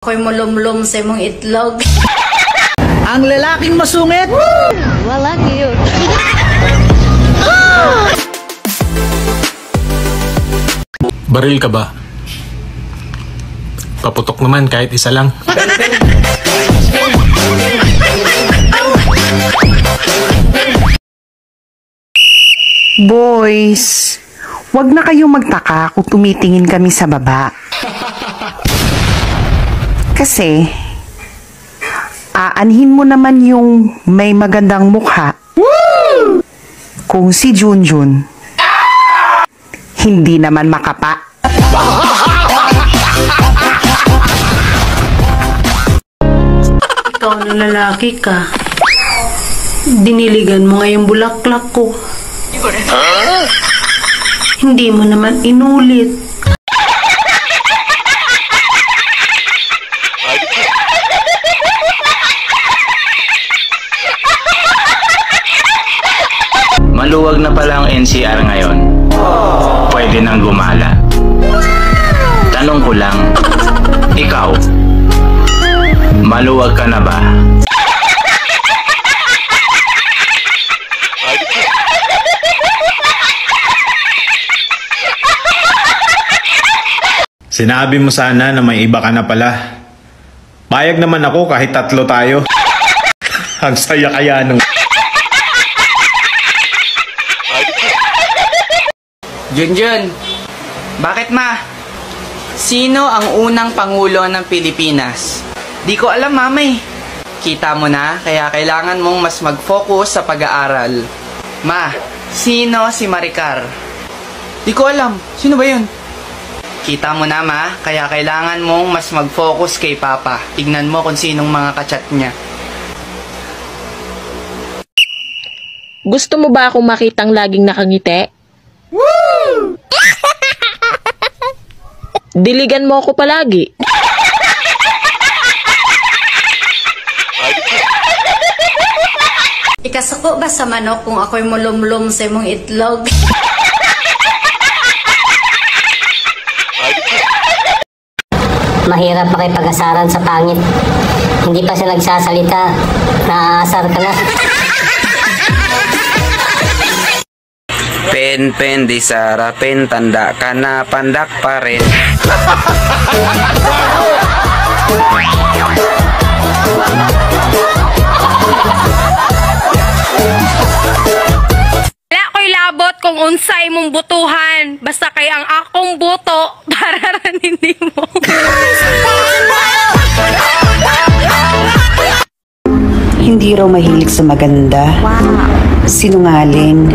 Ako'y mulumlum sa imong itlog. Ang lalaking masungit. Wala yun. Baril ka ba? Paputok naman kahit isa lang. Boys, wag na kayong magtaka kung tumitingin kami sa baba. Kasi, aanhin mo naman yung may magandang mukha. Kung si Junjun, hindi naman makapa. Ikaw na lalaki ka. Diniligan mo ngayong bulaklak ko. Hindi mo naman inulit. Maluwag na pala ang NCR ngayon. Pwede nang gumala. Tanong ko lang, ikaw, maluwag ka na ba? Sinabi mo sana na may iba ka na pala. Payag naman ako kahit 3 tayo. Ang saya kaya nung... Junjun, bakit ma? Sino ang unang pangulo ng Pilipinas? Di ko alam, mamay. Kita mo na, kaya kailangan mong mas mag-focus sa pag-aaral. Ma, sino si Maricar? Di ko alam. Sino ba yun? Kita mo na, ma, kaya kailangan mong mas mag-focus kay Papa. Tignan mo kung sinong mga kachat niya. Gusto mo ba akong makitang laging nakangiti? Woo! Diligan mo ako palagi. Ikasuko ba sa manok kung ako'y mulumlum sa imong itlog? Mahirap makipag-asaran sa pangit. Hindi pa siya nagsasalita. Naaasar ka na. Pen, di Sara, pen, tanda ka na, pandak pa rin. Wala ko'y labot kung unsay mong butuhan. Basta kay ang akong buto, para rin hindi mo. Hindi raw mahilig sa maganda. Sinungaling.